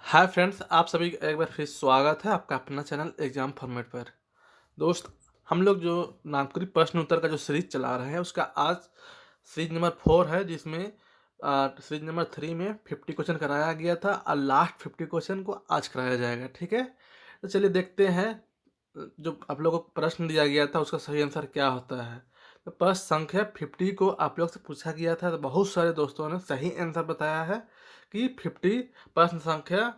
Hi friends, आप सभी का एक बार फिर स्वागत है आपका अपना चैनल एग्जाम फॉर्मेट पर। दोस्त, हम लोग जो नामकरण प्रश्न उत्तर का जो सीरीज चला रहे हैं उसका आज सीरीज नंबर 4 है, जिसमें सीरीज नंबर 3 में 50 क्वेश्चन कराया गया था और लास्ट 50 क्वेश्चन को आज कराया जाएगा। ठीक है, तो चलिए देखते हैं जो आप लोगों को प्रश्न दिया गया था उसका सही आंसर क्या होता है। तो प्रश्न संख्या 50 को आप लोग से पूछा गया था, तो बहुत सारे दोस्तों ने सही आंसर बताया है कि 50। प्रश्न संख्या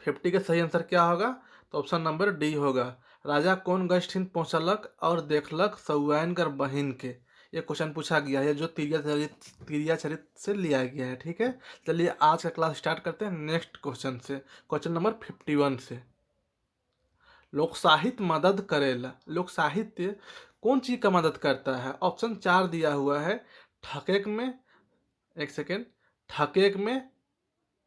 50 का सही आंसर क्या होगा? तो ऑप्शन नंबर डी होगा। राजा कौन गष्ठिन पहुँचलक और देखलक सउआइन कर बहिन के। ये क्वेश्चन पूछा गया है जो तिरिया चरित से लिया गया है। ठीक है, चलिए आज का क्लास स्टार्ट करते हैं नेक्स्ट क्वेश्चन से, क्वेश्चन नंबर 51 से। लोक साहित्य मदद करेला। लोक साहित्य कौन चीज का मदद करता है? ऑप्शन 4 दिया हुआ है। ठकेक में, एक सेकेंड, ठकेक में,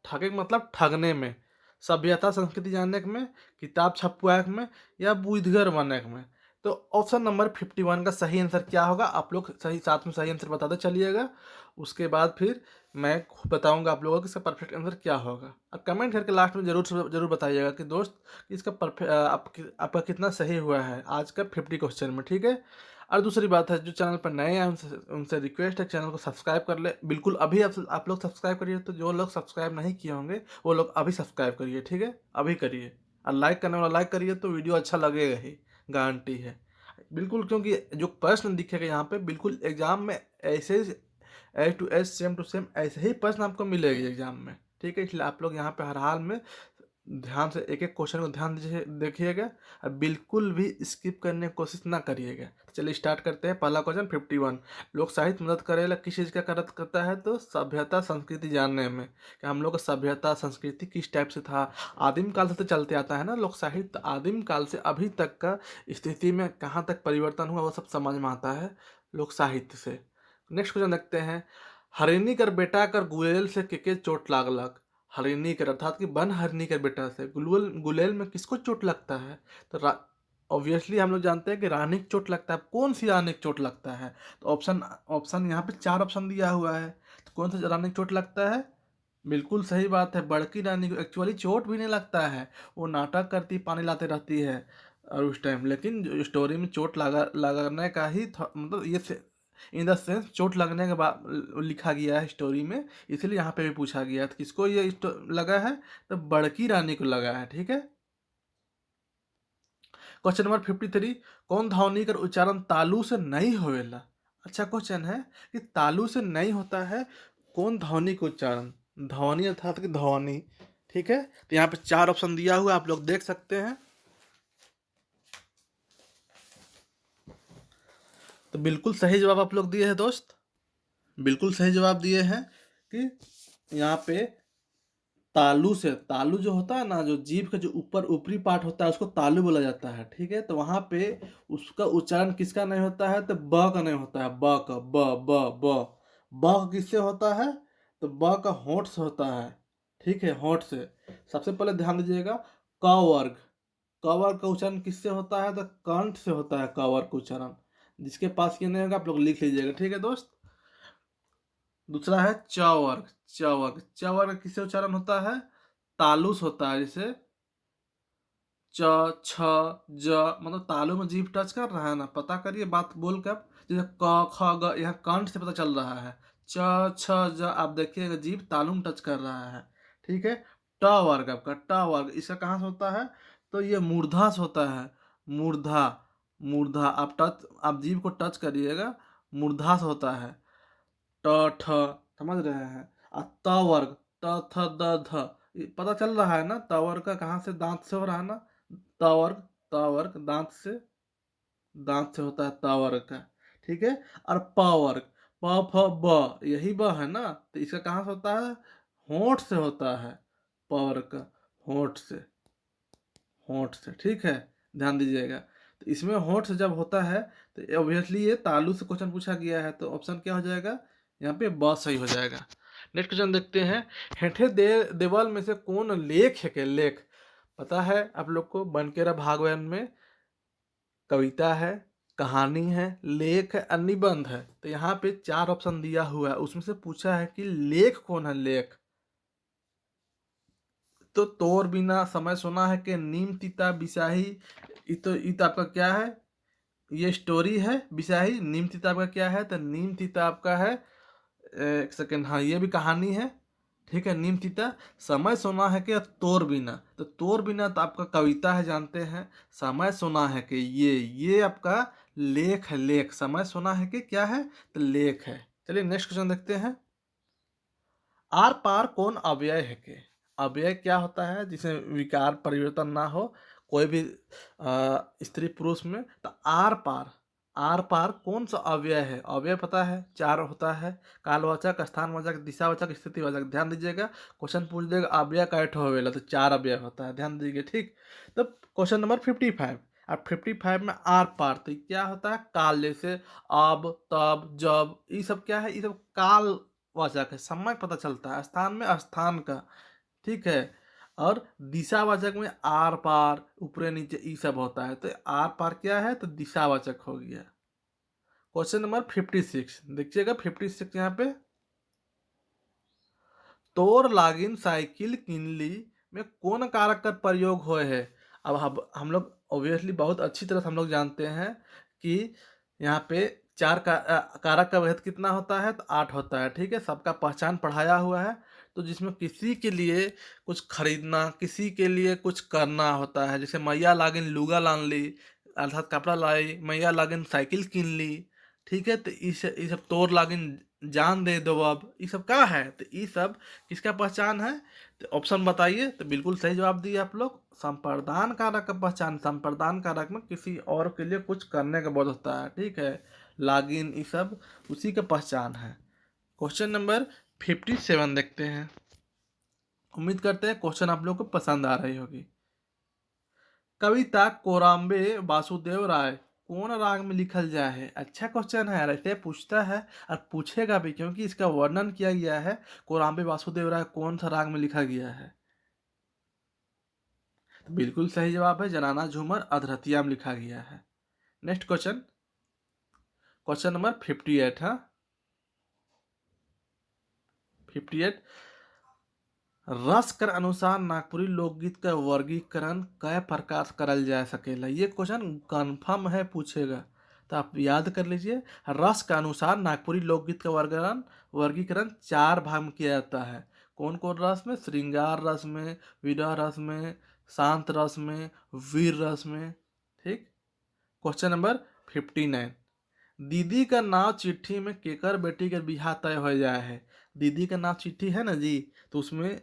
ठगेक मतलब ठगने में, सभ्यता संस्कृति जानने में, किताब छपवाए में, या बुद्धगर बनने में। तो ऑप्शन नंबर 51 का सही आंसर क्या होगा? आप लोग सही साथ में सही आंसर बताते चलिएगा, उसके बाद फिर मैं बताऊंगा आप लोगों को इसका परफेक्ट आंसर क्या होगा। और कमेंट करके लास्ट में जरूर बताइएगा कि दोस्त इसका आपका कितना सही हुआ है आज का 50 क्वेश्चन में। ठीक है, और दूसरी बात है, जो चैनल पर नए हैं उनसे रिक्वेस्ट है चैनल को सब्सक्राइब कर ले। बिल्कुल अभी आप लोग सब्सक्राइब करिए, तो जो लोग सब्सक्राइब नहीं किए होंगे वो लोग अभी सब्सक्राइब करिए। ठीक है, अभी करिए। और लाइक करने वाला लाइक करिए, तो वीडियो अच्छा लगेगा ही, गारंटी है बिल्कुल। क्योंकि जो प्रश्न दिखेगा यहाँ पे बिल्कुल एग्जाम में ऐसे as to as same to same ऐसे ही प्रश्न आपको मिलेगी एग्जाम में। ठीक है, इसलिए आप लोग यहाँ पे हर हाल में ध्यान से एक एक क्वेश्चन को ध्यान दीजिए, देखिएगा और बिल्कुल भी स्किप करने की कोशिश ना करिएगा। तो चलिए स्टार्ट करते हैं। पहला क्वेश्चन 51। लोक साहित्य मदद करेला किस चीज़ का मदद करता है? तो सभ्यता संस्कृति जानने में, कि हम लोग का सभ्यता संस्कृति किस टाइप से था। आदिम काल से तो चलते आता है ना लोक साहित्य, आदिम काल से अभी तक का स्थिति में कहाँ तक परिवर्तन हुआ वो सब समझ में आता है लोक साहित्य से। नेक्स्ट क्वेश्चन देखते हैं। हरिणी कर बेटा कर गुलेल से के चोट लागलक। हरिणी कर अर्थात कि वन हरिणी कर बेटा से गुलेल में किसको चोट लगता है? तो ऑब्वियसली हम लोग जानते हैं कि रानी को चोट लगता है। कौन सी रानी को चोट लगता है? तो ऑप्शन ऑप्शन यहाँ पे 4 ऑप्शन दिया हुआ है, तो कौन सी रानी को चोट लगता है? बिल्कुल सही बात है, बड़की रानी को एक्चुअली चोट भी नहीं लगता है, वो नाटक करती पानी लाते रहती है और उस टाइम, लेकिन जो स्टोरी में चोट लगाने का ही मतलब ये इन द सेंस चोट लगने के बाद लिखा गया है स्टोरी में, इसलिए यहाँ पे भी पूछा गया था किसको ये लगा है? तो बड़की रानी को लगा है। ठीक है, क्वेश्चन नंबर 53। कौन ध्वनि का उच्चारण तालु से नहीं होवेला? अच्छा क्वेश्चन है कि तालु से नहीं होता है कौन ध्वनि का उच्चारण? ध्वनि अर्थात कि ध्वनि। ठीक है, तो यहाँ पे 4 ऑप्शन दिया हुआ आप लोग देख सकते हैं। तो बिल्कुल सही जवाब आप लोग दिए हैं दोस्त, बिल्कुल सही जवाब दिए हैं कि यहाँ पे तालु से, तालु जो होता है ना, जो जीभ का जो ऊपरी पार्ट होता है उसको तालु बोला जाता है। ठीक है, तो वहां पे उसका उच्चारण किसका नहीं होता है? तो ब का नहीं होता है, ब का, ब ब ब ब किससे होता है? तो ब का होंठ से होता है। ठीक है, होंठ से। सबसे पहले ध्यान दीजिएगा, क वर्ग, क वर्ग का उच्चारण किससे होता है? तो कंठ से होता है क वर्ग का उच्चारण। जिसके पास ये नहीं होगा आप लोग लिख लीजिएगा। ठीक है दोस्त, दूसरा है च वर्ग। च वर्ग, च वर्ग किससे उच्चारण होता है? तालु से होता है। जैसे च, छ, ज, मतलब तालु में जीभ टच कर रहा है ना, पता करिए बात बोल कर। जैसे क, ख, ग, यहाँ कंठ से पता चल रहा है। च, छ, ज, आप देखिएगा जीभ तालु में टच कर रहा है। ठीक है, ट वर्ग आपका, ट वर्ग इसका कहाँ से होता है? तो ये मूर्धा से होता है। मूर्धा, मूर्धा आप जीभ को टच करिएगा, मूर्धा से होता है। ट, ठ, समझ रहे हैं? और त वर्ग, त, थ, द, ध, ये पता चल रहा है ना, त वर्ग का कहाँ से? दांत से हो रहा है ना। त वर्ग, त वर्ग दांत से होता है त वर्ग का। ठीक है, और प वर्ग, प, फ, ब, यही ब है ना, तो इसका कहाँ से होता है? होंठ से होता है। प वर्ग का होंठ से, होंठ से। ठीक है, ध्यान दीजिएगा। तो इसमें होंठ से जब होता है तो ऑब्वियसली ये तालु से क्वेश्चन पूछा गया है, तो ऑप्शन क्या हो जाएगा? यहाँ पे ब सही हो जाएगा। नेक्स्ट क्वेश्चन देखते हैं। हेठे देवल में से कौन लेख है? के लेख पता है आप लोग को, बनकेरा भागवत में कविता है, कहानी है, लेख है और निबंध है। तो यहाँ पे 4 ऑप्शन दिया हुआ है, उसमें से पूछा है कि लेख कौन है? लेख तो तोर बिना समय सोना है के नीम तीता बिसाही। ये तो आपका क्या है, ये स्टोरी है। बिसाही नीम तीता आपका क्या है, तो नीम तीता आपका है, एक सेकेंड, हाँ ये भी कहानी है। ठीक है, नीम तीता। समय सोना है कि तोर बिना, तो तोर बिना तो आपका कविता है, जानते हैं। समय सोना है कि ये आपका लेख है, लेख। समय सोना है कि क्या है, तो लेख है। चलिए नेक्स्ट क्वेश्चन देखते हैं। आर पार कौन अव्यय है के। अव्यय क्या होता है, जिसमें विकार परिवर्तन ना हो, कोई भी स्त्री पुरुष में। तो आर पार, आर पार कौन सा अव्यय है। अव्यय पता है चार होता है, कालवाचक, स्थानवाचक, दिशावाचक, स्थितिवाचक। ध्यान दीजिएगा, क्वेश्चन पूछ देगा अव्यय का एठो होवेला, तो चार अव्यय होता है, ध्यान दीजिए। ठीक, तो क्वेश्चन नंबर 55। अब 55 में आर पार तो क्या होता है, काल। जैसे अब, तब, जब, ये सब क्या है, ये सब काल वाचक है, समय पता चलता है। स्थान में स्थान का, ठीक है। और दिशावाचक में आर पार, ऊपरे नीचे ई सब होता है, तो आर पार क्या है, तो दिशावाचक हो गया। क्वेश्चन नंबर 56 देखिएगा, 56 यहाँ पे। तोर लागिन साइकिल किनली में कौन कारक का प्रयोग होए है। अब हम लोग ऑब्वियसली बहुत अच्छी तरह से हम लोग जानते हैं कि यहाँ पे चार कारक का वैध कितना होता है, तो 8 होता है। ठीक है, सबका पहचान पढ़ाया हुआ है। तो जिसमें किसी के लिए कुछ खरीदना, किसी के लिए कुछ करना होता है, जैसे मैया लागिन लुगा लान ली, अर्थात कपड़ा लाई। मैया लागिन साइकिल किन ली। ठीक है, तो इस सब तोर लागिन जान दे दो अब, ये सब क्या है, तो ये सब किसका पहचान है। तो ऑप्शन बताइए, तो बिल्कुल सही जवाब दिए आप लोग। संप्रदान कारक का पहचान, संप्रदान कारक में किसी और के लिए कुछ करने का बोध होता है। ठीक है, लागिन ये सब उसी का पहचान है। क्वेश्चन नंबर 57 देखते हैं। उम्मीद करते हैं क्वेश्चन आप लोग को पसंद आ रही होगी। कविता कोराम्बे वासुदेव राय कौन राग में लिखल जाए है। अच्छा क्वेश्चन है, ऐसे पूछता है और पूछेगा भी, क्योंकि इसका वर्णन किया गया है। कोराम्बे वासुदेव राय कौन सा राग में लिखा गया है, तो बिल्कुल सही जवाब है, जनाना झूमर अधरतिया में लिखा गया है। नेक्स्ट क्वेश्चन, क्वेश्चन नंबर 58 है। 58, रस कर अनुसार नागपुरी लोकगीत का वर्गीकरण कै प्रकार से करल जा सकेला। ये क्वेश्चन कंफर्म है, पूछेगा, तो आप याद कर लीजिए। रस के अनुसार नागपुरी लोकगीत का वर्गीकरण 4 भाग में किया जाता है। कौन कौन रस में, श्रृंगार रस में, विरह रस में, शांत रस में, वीर रस में। ठीक, क्वेश्चन नंबर 59, दीदी का नाव चिट्ठी में केकर बेटी के बिहार तय हो जाए है। दीदी का नाव चिट्ठी है ना जी, तो उसमें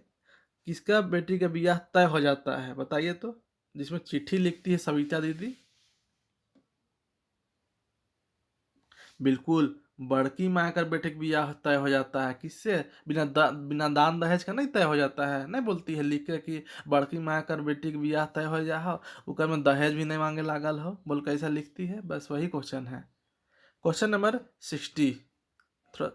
किसका बेटी का ब्याह तय हो जाता है, बताइए तो। जिसमें चिट्ठी लिखती है सविता दीदी। बिल्कुल, बड़की माँ का बेटे का ब्याह तय हो जाता है, किससे, बिना दान दहेज का नहीं तय हो जाता है। नहीं बोलती है लिख के कि बड़की माँ का बेटी का ब्याह तय हो जा हो, ओकर में दहेज भी नहीं मांगे लागल हो, बोल कैसा लिखती है। बस वही क्वेश्चन है। क्वेश्चन नंबर 60, थोड़ा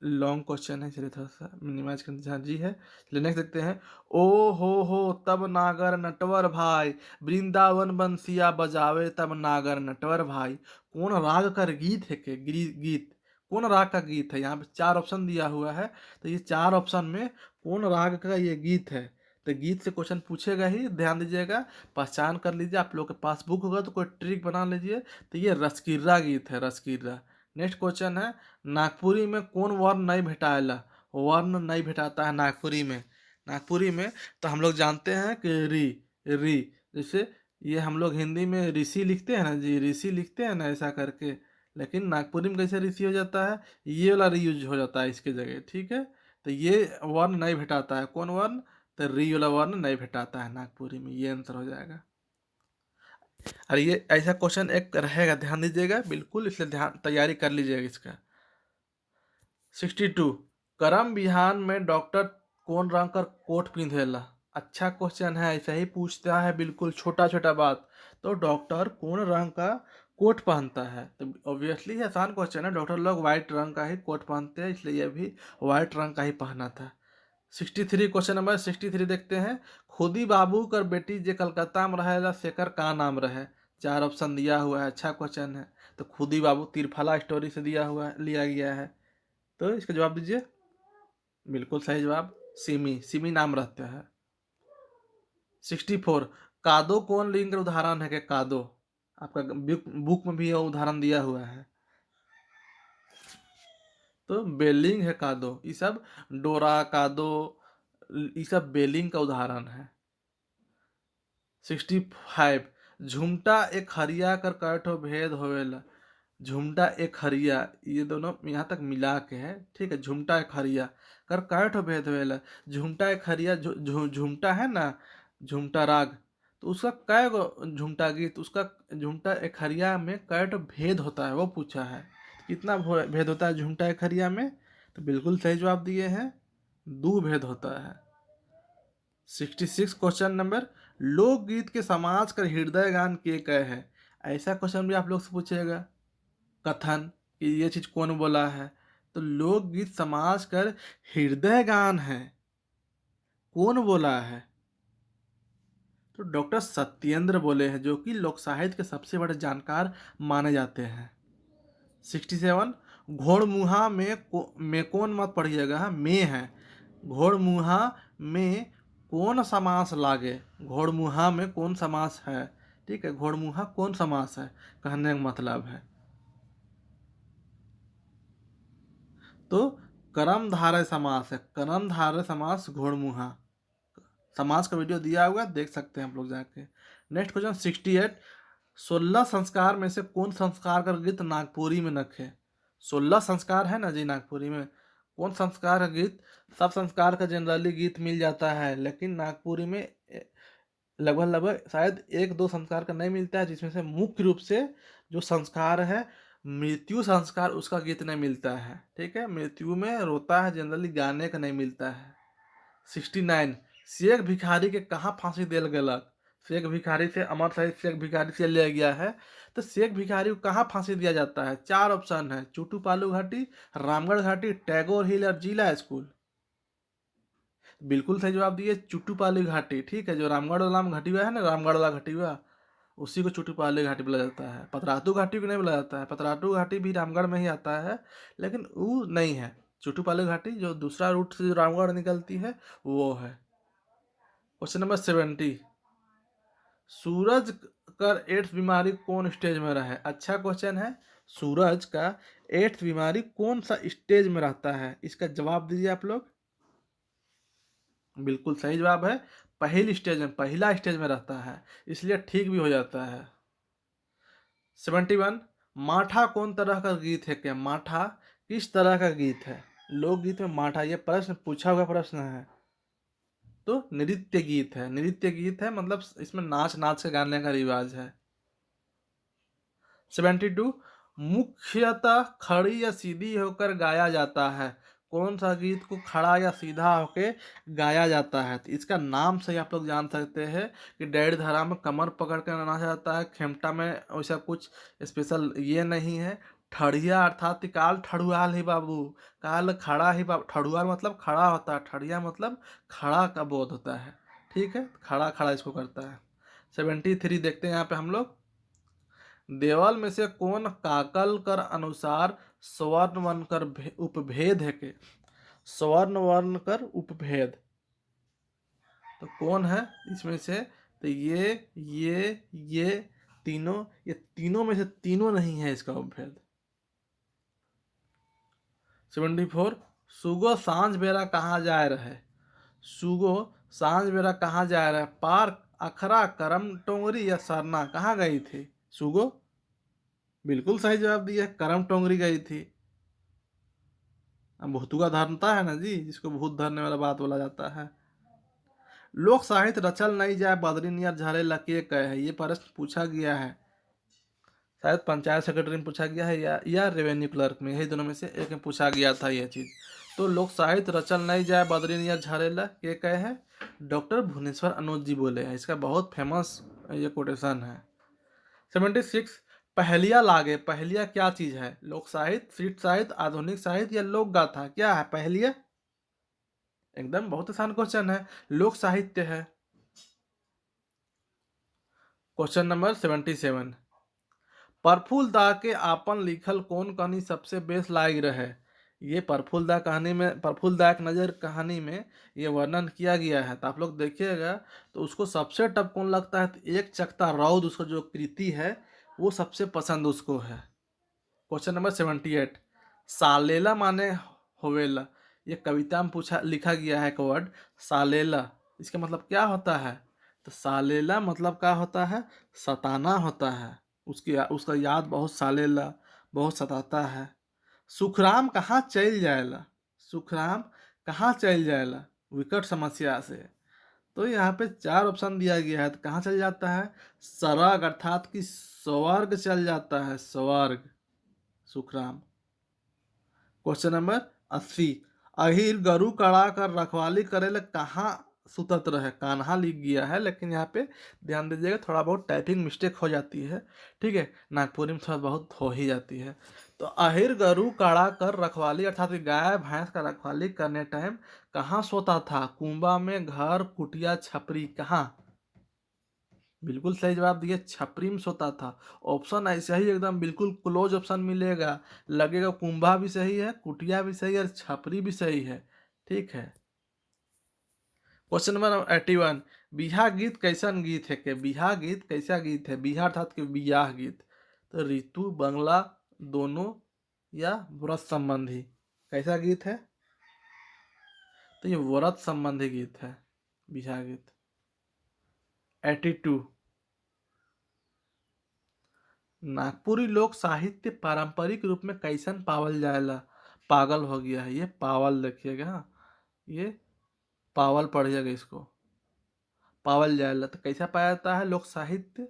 लॉन्ग क्वेश्चन है, चलिए थोड़ा सा मिनिमाइज कर हाँ जी है। चलिए नेक्स्ट देखते हैं। ओ हो तब नागर नटवर भाई, वृंदावन बंसिया बजावे तब नागर नटवर भाई। कौन राग का गीत है के, गीत कौन राग का गीत है। यहाँ पे 4 ऑप्शन दिया हुआ है, तो ये 4 ऑप्शन में कौन राग का ये गीत है, तो गीत से क्वेश्चन पूछेगा ही, ध्यान दीजिएगा। पहचान कर लीजिए, आप लोग के पास बुक होगा तो कोई ट्रिक बना लीजिए। तो ये रसकिर्रा गीत है, रसकिर्रा। नेक्स्ट क्वेश्चन है, नागपुरी में कौन वर्ण नहीं भेटाएला। वर्ण नहीं भेटाता है नागपुरी में। नागपुरी में तो हम लोग जानते हैं कि री, री। जैसे ये हम लोग हिंदी में ऋषि लिखते हैं ना जी, ऋषि लिखते हैं ना ऐसा करके, लेकिन नागपुरी में कैसे ऋषि हो जाता है, ये वाला री यूज हो जाता है इसके जगह। ठीक है, तो ये वर्ण नहीं भेटाता है, कौन वर्ण, तो री वाला वर्ण नहीं भेटाता है नागपुरी में, ये आंसर हो जाएगा। और ये ऐसा क्वेश्चन एक रहेगा, ध्यान दीजिएगा बिल्कुल, इसलिए ध्यान तैयारी कर लीजिएगा इसका। 62, करम बिहान में डॉक्टर कौन रंग का कोट पिंधेला। अच्छा क्वेश्चन है, ऐसा ही पूछता है, बिल्कुल छोटा छोटा बात। तो डॉक्टर कौन रंग का कोट पहनता है, तो ऑब्वियसली आसान क्वेश्चन है। डॉक्टर लोग वाइट रंग का ही कोट पहनते हैं, इसलिए यह भी वाइट रंग का ही पहना था। 63, क्वेश्चन नंबर 63 देखते हैं। खुदी बाबू कर बेटी जे कलकत्ता में रहेला सेकर का नाम रहे। 4 ऑप्शन दिया हुआ है, अच्छा क्वेश्चन है। तो खुदी बाबू तिरफला स्टोरी से दिया हुआ है, लिया गया है। तो इसका जवाब दीजिए। बिल्कुल सही जवाब, सिमी, सिमी नाम रहता है। 64 कादो कौन लिंग का उदाहरण है? कि कादो आपका बुक में भी यह उदाहरण दिया हुआ है, तो बेलिंग है कादो। ये सब डोरा कादो, ये सब बेलिंग का उदाहरण है। 65 झुमटा एक हरिया कर कठो भेद होवेला। झुमटा एक हरिया, ये दोनों यहाँ तक मिला के है, ठीक है। झुमटा एक हरिया कर कठो भेद होवेला। झुमटा एक हरिया, झुमटा है ना, झुमटा राग, तो उसका कै गो झुमटा गीत, उसका झुमटा एक हरिया में कै ठो भेद होता है वो पूछा है। कितना भेद होता है झुमटा एक हरिया में? तो बिल्कुल सही जवाब दिए हैं, 2 भेद होता है। 66 क्वेश्चन नंबर, लोकगीत के समाज कर हृदय गान के कहे है। ऐसा क्वेश्चन भी आप लोग से पूछेगा, कथन कि ये चीज कौन बोला है, तो लोकगीत समाज कर हृदय गान है, कौन बोला है? तो डॉक्टर सत्येंद्र बोले हैं, जो कि लोक साहित्य के सबसे बड़े जानकार माने जाते हैं। 67 घोड़मुहा में कौन मत पढ़िएगा, में है। घोड़मुहा में कौन समास लागे? घोड़मुहा में कौन समास है? ठीक है, घोड़मुहा कौन समास है कहने का मतलब है। तो कर्मधारय समास है, कर्मधारय समास घोड़मुहा। समास का वीडियो दिया हुआ, देख सकते हैं आप लोग जाके। नेक्स्ट क्वेश्चन 68 16 संस्कार में से कौन संस्कार का गीत नागपुरी में नखे? 16 संस्कार है ना जी नागपुरी में, कौन संस्कार का गीत? सब संस्कार का जनरली गीत मिल जाता है, लेकिन नागपुरी में लगभग लगभग शायद 1-2 संस्कार का नहीं मिलता है, जिसमें से मुख्य रूप से जो संस्कार है मृत्यु संस्कार, उसका गीत नहीं मिलता है। ठीक है, मृत्यु में रोता है जनरली, गाने का नहीं मिलता है। 69 शेख भिखारी के कहाँ फांसी दिल गलक? शेख भिखारी से अमर शहीद शेख भिखारी से लिया गया है, तो शेख भिखारी को कहाँ फांसी दिया जाता है? 4 ऑप्शन है, चुटुपालू घाटी, रामगढ़ घाटी, टैगोर हिल और जिला स्कूल। बिल्कुल सही जवाब दिए, चुटुपालू घाटी। ठीक है, जो रामगढ़ वाला घाटीवा है ना, रामगढ़ वाला घाटीवा, उसी को चुटुपालू घाटी बोला जाता है। पतरातू घाटी को नहीं बोला जाता है, पतरातू घाटी भी रामगढ़ में ही आता है, लेकिन वो नहीं है। चुटुपालू घाटी जो दूसरा रूट से जो रामगढ़ निकलती है वो है। क्वेश्चन नंबर 70 सूरज कर एड्स बीमारी कौन स्टेज में रहा है? अच्छा क्वेश्चन है। सूरज का एड्स बीमारी कौन सा स्टेज में रहता है? इसका जवाब दीजिए आप लोग। बिल्कुल सही जवाब है, पहली स्टेज में, पहला स्टेज में रहता है, इसलिए ठीक भी हो जाता है। 71 माठा कौन तरह का गीत है? क्या माठा किस तरह का गीत है? लोकगीत में माठा, ये प्रश्न पूछा हुआ प्रश्न है। तो नृत्य गीत है, नृत्य गीत है, मतलब इसमें नाच नाच के गाने का रिवाज है। 72 मुख्यतः खड़ी या सीधी होकर गाया जाता है। कौन सा गीत को खड़ा या सीधा होके गाया जाता है? तो इसका नाम से ही आप लोग जान सकते हैं कि डैड धारा में कमर पकड़ कर नाचा जाता है, खेमटा में वैसा कुछ स्पेशल ये नहीं है। ठड़िया अर्थात कि काल ठड़ुआल ही बाबू, काल खड़ा ही बाबू। ठड़ुआल मतलब खड़ा होता है, ठड़िया मतलब खड़ा का बोध होता है। ठीक है, खड़ा खड़ा इसको करता है। 73 देखते हैं यहाँ पे हम लोग, देवल में से कौन काकल कर अनुसार स्वर्ण वर्ण कर उपभेद है? के स्वर्ण वर्ण कर उपभेद, तो कौन है इसमें से? तो ये तीनों, ये तीनों में से तीनों नहीं है इसका उपभेद। 74 सुगो सांझ बेरा कहाँ जाए रहे? सुगो सांझ बेरा कहाँ जाए रहे? पार्क, अखरा, करम टोंगरी या सरना, कहाँ गई थी सुगो? बिल्कुल सही जवाब दिया, करम टोंगरी गई थी। अब भूतुआ धरता है ना जी, जिसको भूत धरने वाला बात बोला जाता है। लोक साहित्य रचल नहीं जाए बदरी नियर झरे लके कहे है, ये प्रश्न पूछा गया है, शायद पंचायत सेक्रेटरी में पूछा गया है या रेवेन्यू क्लर्क में, यही दोनों में से एक में पूछा गया था यह चीज। तो लोक साहित्य रचल नहीं जाए बदरी नियर झरे लके कहे है, डॉक्टर भुवनेश्वर अनुज जी बोले हैं। इसका बहुत फेमस ये कोटेशन है। 76 पहलिया लागे, पहलिया क्या चीज है? लोक साहित्य, शीट साहित्य, आधुनिक साहित्य या लोक गाथा, क्या है पहलिया? एकदम बहुत आसान क्वेश्चन है, लोक साहित्य है। क्वेश्चन नंबर 77 प्रफुल्ल दा के आपन लिखल कौन कहानी सबसे बेस लायक रहे? ये प्रफुल्लदायक नज़र कहानी में ये वर्णन किया गया है। तो आप लोग देखिएगा तो उसको सबसे टफ कौन लगता है, तो एक चकता रौद उसका जो कृति है वो सबसे पसंद उसको है। क्वेश्चन नंबर 78, सालेला माने होवेला। ये कविता में लिखा गया है एक वर्ड सालेला, इसका मतलब क्या होता है, तो सालेला मतलब क्या होता है, सताना होता है। उसका याद बहुत सालेला, बहुत सताता है। सुखराम कहाँ चल जाएला, सुखराम कहाँ चल जाएला विकट समस्या से। तो यहाँ पे 4 ऑप्शन दिया गया है, तो कहाँ चल जाता है, सरग अर्थात कि स्वर्ग चल जाता है, स्वर्ग सुखराम। क्वेश्चन नंबर 80, अहिर गरु कड़ा कर रखवाली करेला कहाँ सुतत रहे, कान्हा लिख गया है, लेकिन यहाँ पे ध्यान दीजिएगा थोड़ा बहुत टाइपिंग मिस्टेक हो जाती है, ठीक है, नागपुरी में थोड़ा बहुत हो ही जाती है। तो अहिर गरु कड़ा कर रखवाली अर्थात कि गाय भैंस का रखवाली करने टाइम कहाँ सोता था, कुंबा में, घर, कुटिया, छपरी, कहाँ। बिल्कुल सही जवाब दिए, छपरी में सोता था। ऑप्शन ऐसा ही एकदम बिल्कुल क्लोज ऑप्शन मिलेगा, लगेगा कुंभा भी सही है, कुटिया भी सही है और छपरी भी सही है, ठीक है। क्वेश्चन नंबर 81, बिहा गीत कैसन गीत है के, बिहा गीत कैसा गीत है, बिहा अर्थात के बियाह गीत, तो ऋतु बंगला दोनों या व्रत संबंधी, कैसा गीत है, तो ये व्रत संबंधी गीत है बिहा गीत। 82, नागपुरी लोक साहित्य पारंपरिक रूप में कैसन पावल जाएला, पागल हो गया है ये, पावल देखिएगा, ये पावल पढ़िएगा इसको, पावल जाएला तो कैसा पाया जाता है लोक साहित्य,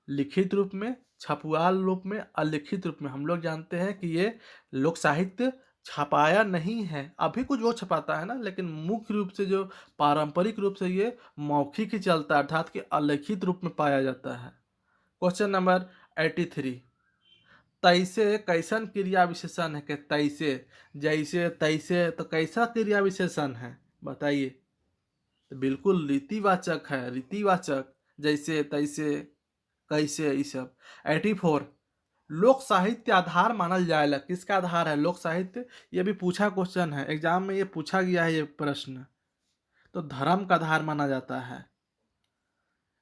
लिखित रूप में, छपुआल रूप में, अलिखित रूप में। हम लोग जानते हैं कि ये लोक साहित्य छपाया नहीं है, अभी कुछ वो छपाता है ना, लेकिन मुख्य रूप से जो पारंपरिक रूप से ये मौखिक ही चलता है अर्थात कि अलिखित रूप में पाया जाता है। क्वेश्चन नंबर 83, तैसे कैसन क्रिया विशेषण है, कि तैसे जैसे तैसे तो कैसा क्रिया विशेषण है बताइए, तो बिल्कुल रीतिवाचक है, रीतिवाचक, जैसे तैसे कैसे ये सब। 84, लोक साहित्य आधार मानल जाएगा, किसका आधार है लोक साहित्य, ये भी पूछा क्वेश्चन है एग्जाम में, ये पूछा गया है ये प्रश्न, तो धर्म का आधार माना जाता है।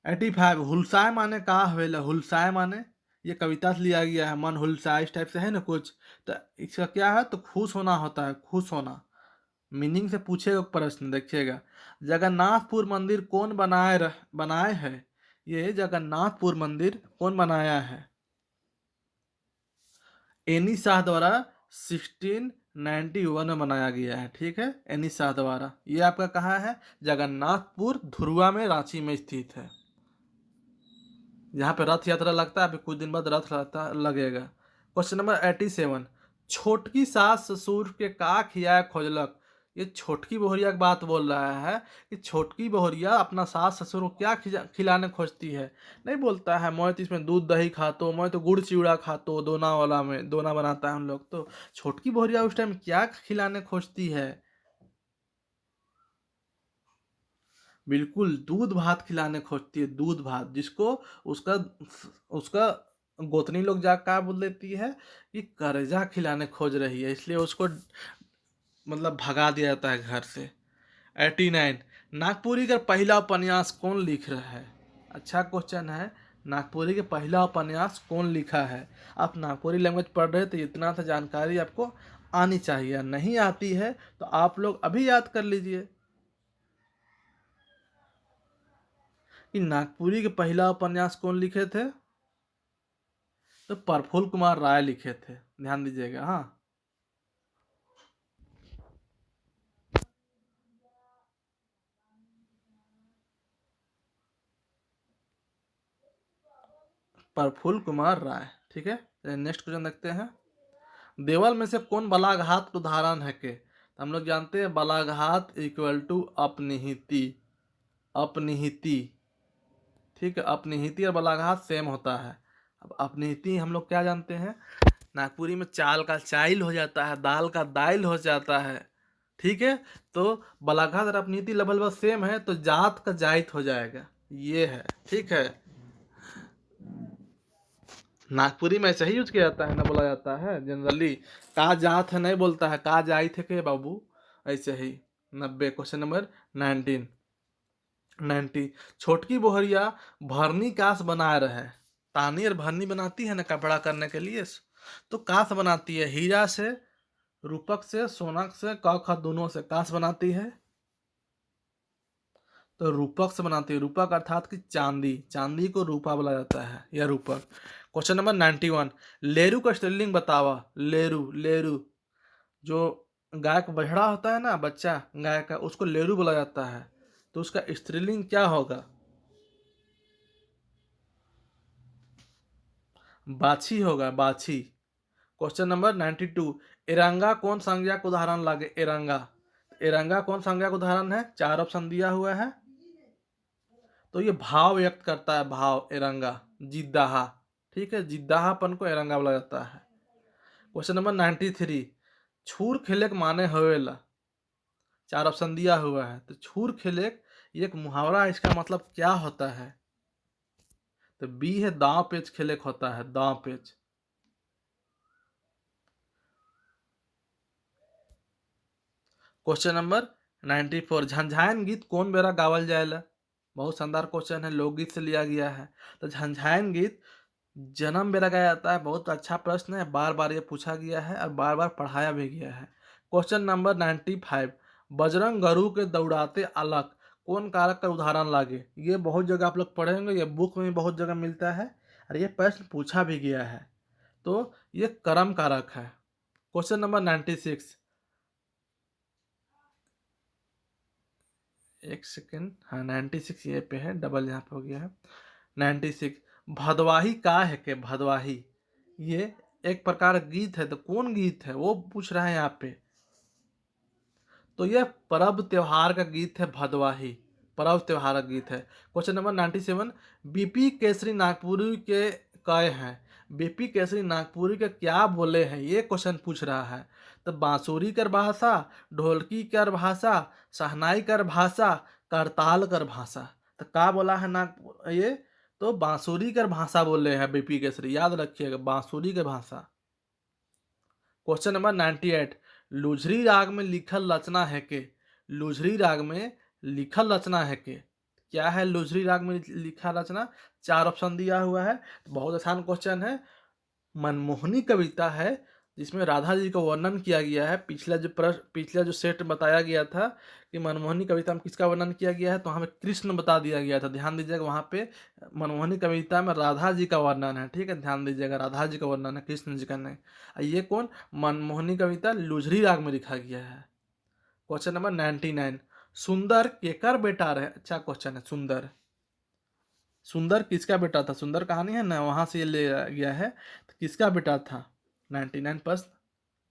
85, हुलसाए माने का हवेला, हुलसाए माने ये कविता से लिया गया है, मन हुलसाए इस टाइप से है ना कुछ, तो इसका क्या है, तो खुश होना होता है, खुश होना, मीनिंग से पूछेगा प्रश्न देखिएगा। जगन्नाथपुर मंदिर कौन बनाए है, ये जगन्नाथपुर मंदिर कौन बनाया है, एनी शाह द्वारा 1691 में बनाया गया है, ठीक है, एनी शाह द्वारा। ये आपका कहाँ है, जगन्नाथपुर धुरुआ में, रांची में स्थित है, जहाँ पे रथ यात्रा लगता है, अभी कुछ दिन बाद रथ यात्रा लगेगा। क्वेश्चन नंबर 87, छोटकी सास ससुर के का खियाए खोजलक, ये छोटकी बहुरिया की बात बोल रहा है कि छोटकी बहुरिया अपना सास ससुर को क्या खिलाने खोजती है, नहीं बोलता है मैं तो इसमें दूध दही खातो, मैं तो गुड़ चिवड़ा खातो, दोना वाला में दोना बनाता है हम लोग, तो छोटकी बहुरिया उस टाइम क्या खिलाने खोजती है, बिल्कुल दूध भात खिलाने खोजती है, दूध भात, जिसको उसका उसका गोतनी लोग जा क्या बोल देती है कि कर्जा खिलाने खोज रही है, इसलिए उसको मतलब भगा दिया जाता है घर से। 89, नागपुरी का पहला उपन्यास कौन लिख रहा है, अच्छा क्वेश्चन है, नागपुरी के पहला उपन्यास कौन लिखा है। आप नागपुरी लैंग्वेज पढ़ रहे तो इतना सा जानकारी आपको आनी चाहिए, नहीं आती है तो आप लोग अभी याद कर लीजिए कि नागपुरी के पहला उपन्यास कौन लिखे थे, तो प्रफुल्ल कुमार राय लिखे थे, ध्यान दीजिएगा। हाँ, प्रफुल्ल कुमार राय, ठीक है। नेक्स्ट क्वेश्चन देखते हैं, देवल में से कौन बलाघात उदाहरण है के, तो हम लोग जानते हैं बलाघात इक्वल टू अपनिहिति, अपनिहिति, ठीक है, अपनिहिति और बलाघात सेम होता है। अब अपनिहिति हम लोग क्या जानते हैं, नागपुरी में चाल का चाइल हो जाता है, दाल का दाइल हो जाता है, ठीक है, तो बलाघात और अपनिहिति लगभग सेम है, तो जात का जाइत हो जाएगा, ये है, ठीक है। नागपुरी में ऐसे ही यूज किया जाता है ना, बोला जाता है जनरली। कहा जात है नहीं बोलता है, कहा जाई थे के बाबू, ऐसे ही। 90। Question number 19। 90। छोटकी बोहरिया भरनी कास बनाए रहे। तानी और भरनी बनाती है ना कपड़ा करने के लिए, तो कास बनाती है हीरा से, रूपक से, सोनक से, क ख दोनों से कास बनाती है। तो रूपक से बनाती है, रूपक अर्थात कि चांदी, चांदी को रूपा बोला जाता है या रूपक। Question number 91। लेरू का स्त्रीलिंग बतावा। लेरू, लेरू जो गाय का बछड़ा होता है ना, बच्चा गाय का, उसको लेरू बोला जाता है, तो उसका स्त्रीलिंग क्या होगा? बाछी होगा, बाछी। Question number 92। एरंगा कौन संज्ञा का उदाहरण लागे? एरंगा, एरंगा कौन संज्ञा का उदाहरण है? 4 ऑप्शन दिया हुआ है। तो ये भाव व्यक्त करता है, भाव, एरंगा। जिद्दाहा, ठीक है, जिद्दाहापन को एरंगा बोला जाता है। Question number 93। छूर खेले के माने होवेला। 4 ऑप्शन दिया हुआ है, तो छूर खेले ये एक मुहावरा है, इसका मतलब क्या होता है? तो बी है दांव पेच खेले होता है, दांव पेच। Question number 94। झंझायन गीत कौन बेरा गावल जाएला? बहुत शानदार क्वेश्चन है, लोकगीत से लिया गया है। तो झंझायन गीत जन्म बेरा गाया जाता है। बहुत अच्छा प्रश्न है, बार बार ये पूछा गया है और बार बार पढ़ाया भी गया है। Question number 95। बजरंग गरु के दौड़ाते अलग कौन कारक का उदाहरण लागे? ये बहुत जगह आप लोग पढ़ेंगे, ये बुक में बहुत जगह मिलता है और ये प्रश्न पूछा भी गया है। तो ये कर्म कारक है। Question number 96। एक सेकेंड, हाँ 96 ये पे है, डबल यहाँ पे हो गया है। 96। भदवाही का है के? भदवाही ये एक प्रकार गीत है, तो कौन गीत है वो पूछ रहा है यहाँ पे। तो यह पर्व त्योहार का गीत है, भदवाही पर्व त्योहार का गीत है। Question number 97। BP Kesari Nagpuri के कय हैं? बीपी केसरी नागपुरी के क्या बोले हैं, ये क्वेश्चन पूछ रहा है। तो बांसुरी कर भाषा, ढोलकी कर भाषा, शहनाई कर भाषा, करताल कर भाषा। तो क्या बोला है नागपुर ये? तो बांसुरी कर भाषा बोले हैं बीपी केसरी, याद रखिएगा, बांसुरी के भाषा। Question number 98। लुझरी राग में लिखल रचना है के? लुझरी राग में लिखल रचना है के? क्या है लुझरी राग में लिखा रचना? 4 ऑप्शन दिया हुआ है। बहुत आसान क्वेश्चन है। मनमोहनी कविता है, जिसमें राधा जी का वर्णन किया गया है। पिछला जो सेट बताया गया था कि मनमोहनी कविता में किसका वर्णन किया गया है, तो हमें कृष्ण बता दिया गया था। ध्यान दीजिएगा, वहाँ पे मनमोहनी कविता में राधा जी का वर्णन है, ठीक है, ध्यान दीजिएगा, राधा जी का वर्णन है, कृष्ण जी का नहीं। ये कौन? मनमोहनी कविता लुझरी राग में लिखा गया है। Question number 99। सुंदर केकर बेटा रहे? अच्छा क्वेश्चन है, सुंदर, सुंदर किसका बेटा था? सुंदर कहानी है ना, वहां से ये ले गया है। तो किसका बेटा था? 99%।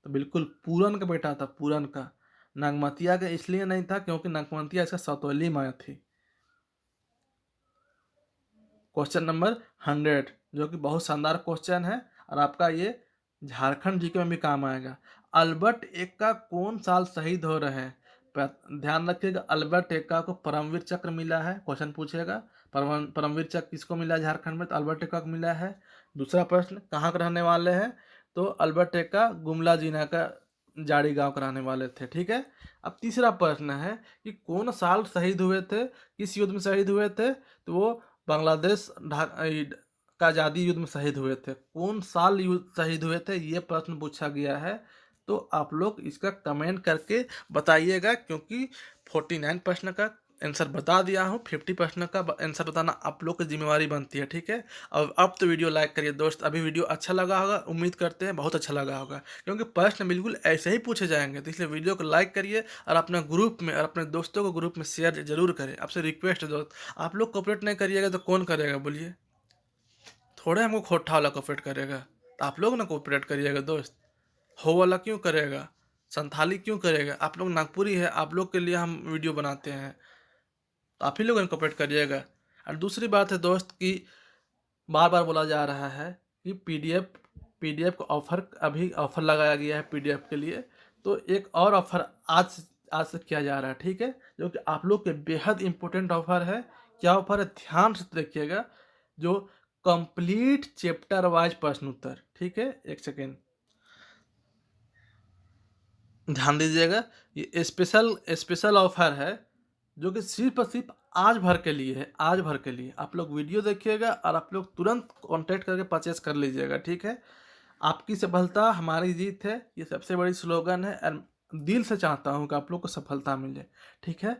तो बिल्कुल पूरन का बेटा था, पूरन का। नागमतिया का इसलिए नहीं था क्योंकि नागमतिया इसका सतोली माँ थी। क्वेश्चन नंबर 100, जो कि बहुत शानदार क्वेश्चन है और आपका ये झारखंड जीके में भी काम आएगा। अल्बर्ट एक्का कौन साल शहीद हो रहे हैं? ध्यान रखिएगा, अल्बर्ट एक्का को परमवीर चक्र मिला है। क्वेश्चन पूछेगा परमवीर चक्र किसको मिला है झारखंड में? तो अल्बर्ट एक्का को मिला है। दूसरा प्रश्न, कहाँ के रहने वाले हैं? तो अल्बर्ट एक्का गुमला जिला का जाड़ी गांव के रहने वाले थे, ठीक है। अब तीसरा प्रश्न है कि कौन साल शहीद हुए थे, किस युद्ध में शहीद हुए थे? तो वो बांग्लादेश का आज़ादी युद्ध में शहीद हुए थे। कौन साल युद्ध शहीद हुए थे, ये प्रश्न पूछा गया है। तो आप लोग इसका कमेंट करके बताइएगा, क्योंकि 49 प्रश्न का आंसर बता दिया हूँ, 50 प्रश्न का आंसर बताना आप लोग की जिम्मेवारी बनती है, ठीक है। और अब तो वीडियो लाइक करिए दोस्त, अभी वीडियो अच्छा लगा होगा, उम्मीद करते हैं बहुत अच्छा लगा होगा, क्योंकि प्रश्न बिल्कुल ऐसे ही पूछे जाएंगे। तो इसलिए वीडियो को लाइक करिए और अपने ग्रुप में और अपने दोस्तों को ग्रुप में शेयर जरूर करें। आपसे रिक्वेस्ट है दोस्त, आप लोग कोऑपरेट नहीं करिएगा तो कौन करेगा बोलिए? थोड़े हमको खोटा वाला कोऑपरेट करेगा, तो आप लोग ना कोऑपरेट करिएगा दोस्त। हो वाला क्यों करेगा, संथाली क्यों करेगा? आप लोग नागपुरी है, आप लोग के लिए हम वीडियो बनाते हैं, तो आप ही लोग इनकॉपरेट करिएगा। और दूसरी बात है दोस्त कि बार बार बोला जा रहा है कि पीडीएफ का ऑफर, अभी ऑफर लगाया गया है पीडीएफ के लिए। तो एक और ऑफर आज से किया जा रहा है, ठीक है, जो कि आप लोग के बेहद इंपॉर्टेंट ऑफर है। क्या ऑफर है, ध्यान से देखिएगा। जो कंप्लीट चैप्टर वाइज प्रश्न उत्तर। ठीक है, एक सेकेंड ध्यान दीजिएगा। ये स्पेशल स्पेशल ऑफर है जो कि सिर्फ और सिर्फ आज भर के लिए है, आज भर के लिए। आप लोग वीडियो देखिएगा और आप लोग तुरंत कांटेक्ट करके परचेस कर लीजिएगा। ठीक है, आपकी सफलता हमारी जीत है, ये सबसे बड़ी स्लोगन है और दिल से चाहता हूँ कि आप लोग को सफलता मिले। ठीक है,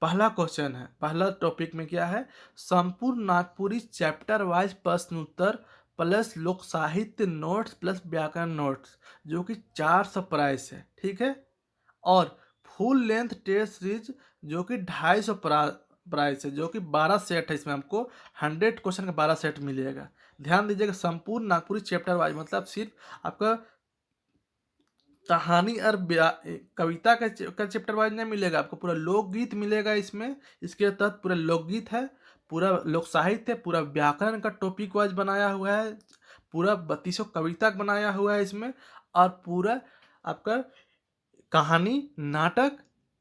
पहला क्वेश्चन है, पहला टॉपिक में क्या है, संपूर्ण नागपुरी चैप्टर वाइज प्रश्न उत्तर प्लस लोक साहित्य नोट्स प्लस व्याकरण नोट्स, जो कि 400 प्राइस है। ठीक है, और फुल लेंथ टेस्ट सीरीज जो कि 250 प्राइस है, जो कि 12 सेट है। इसमें हमको 100 क्वेश्चन का 12 सेट मिलेगा। ध्यान दीजिएगा, संपूर्ण नागपुरी चैप्टर वाइज मतलब सिर्फ आपका कहानी और कविता का चैप्टर वाइज नहीं मिलेगा, आपको पूरा लोकगीत मिलेगा इसमें। इसके तहत पूरा लोकगीत है, पूरा लोक साहित्य है, पूरा व्याकरण का टॉपिक वाइज बनाया हुआ है, पूरा 3200 कविता बनाया हुआ है इसमें, और पूरा आपका कहानी नाटक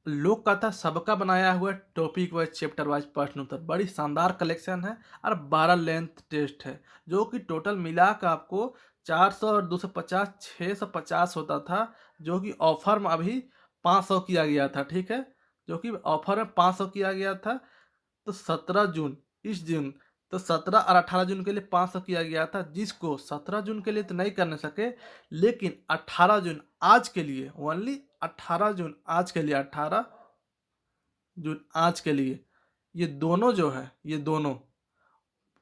लोक कथा सबका बनाया हुआ टॉपिक वाइज चैप्टर वाइज प्रश्न उत्तर। बड़ी शानदार कलेक्शन है और 12 लेंथ टेस्ट है, जो कि टोटल मिला कर आपको 400 और 250 650 होता था, जो कि ऑफर में अभी 500 किया गया था। ठीक है, जो कि ऑफर में 500 किया गया था। तो 17 जून इस जून तो 17 और 18 जून के लिए 500 किया गया था, जिसको 17 जून के लिए तो नहीं करने सके, लेकिन 18 जून आज के लिए, ओनली 18 जून आज के लिए, 18 जून आज के लिए ये दोनों जो है, ये दोनों,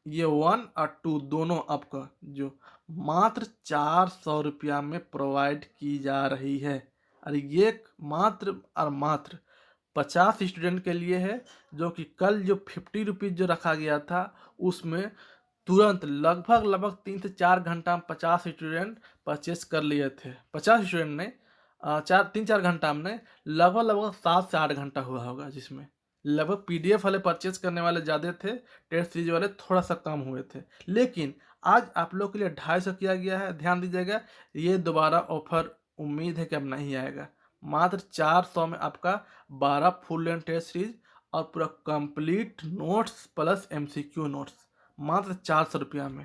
ये 1 और 2 दोनों आपका जो मात्र 400 रुपया में प्रोवाइड की जा रही है। और ये मात्र और मात्र 50 स्टूडेंट के लिए है, जो कि कल जो 50 रुपीज़ जो रखा गया था उसमें तुरंत लगभग 3 से 4 घंटा में 50 स्टूडेंट परचेस कर लिए थे। 50 स्टूडेंट ने 3-4 घंटा में लगभग 7 से 8 घंटा हुआ होगा, जिसमें लगभग PDF वाले परचेस करने वाले ज़्यादा थे, टेस्ट सीरीज वाले थोड़ा सा कम हुए थे। लेकिन आज आप लोग के लिए 250 किया गया है। ध्यान दीजिएगा, ये दोबारा ऑफर उम्मीद है कि अब नहीं आएगा। मात्र 400 में आपका 12 फुल लेंथ टेस्ट सीरीज और पूरा complete notes plus MCQ notes मात्र 400 रुपया में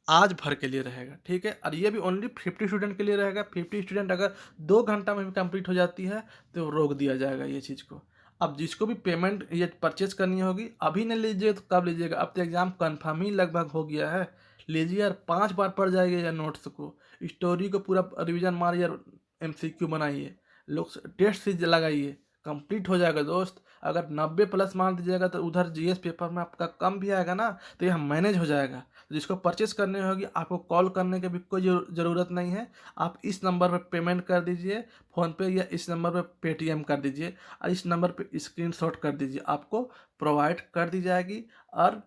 आज भर के लिए रहेगा। ठीक है, और ये भी ओनली 50 स्टूडेंट के लिए रहेगा। 50 स्टूडेंट अगर 2 घंटा में भी कंप्लीट हो जाती है तो रोक दिया जाएगा ये चीज़ को। अब जिसको भी पेमेंट ये परचेज करनी होगी, अभी नहीं लीजिए तो कब लीजिएगा, अब तो एग्ज़ाम कन्फर्म ही लगभग हो गया है। लीजिए यार, 5 बार पढ़ जाएगा या नोट्स को, स्टोरी को पूरा रिविजन मारिए और MCQ बनाइए, लोग टेस्ट सीरीज लगाइए, कंप्लीट हो जाएगा दोस्त। अगर 90 प्लस मान दीजिएगा तो उधर GS पेपर में आपका कम भी आएगा ना, तो यह मैनेज हो जाएगा। जिसको परचेस करनी होगी आपको कॉल करने की भी कोई ज़रूरत नहीं है। आप इस नंबर पर पेमेंट कर दीजिए फ़ोनपे, या इस नंबर पर पेटीएम कर दीजिए और इस नंबर पर स्क्रीनशॉट कर दीजिए, आपको प्रोवाइड कर दी जाएगी और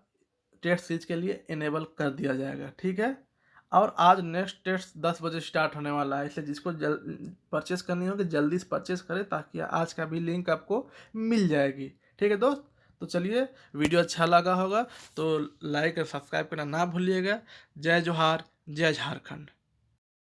टेस्ट सीरीज के लिए इनेबल कर दिया जाएगा। ठीक है, और आज नेक्स्ट टेस्ट 10 बजे स्टार्ट होने वाला है, इसलिए जिसको परचेस करनी होगी जल्दी से परचेस करें, ताकि आज का भी लिंक आपको मिल जाएगी। ठीक है दोस्त, तो चलिए, वीडियो अच्छा लगा होगा तो लाइक और सब्सक्राइब करना ना भूलिएगा। जय जोहार, जय झारखंड।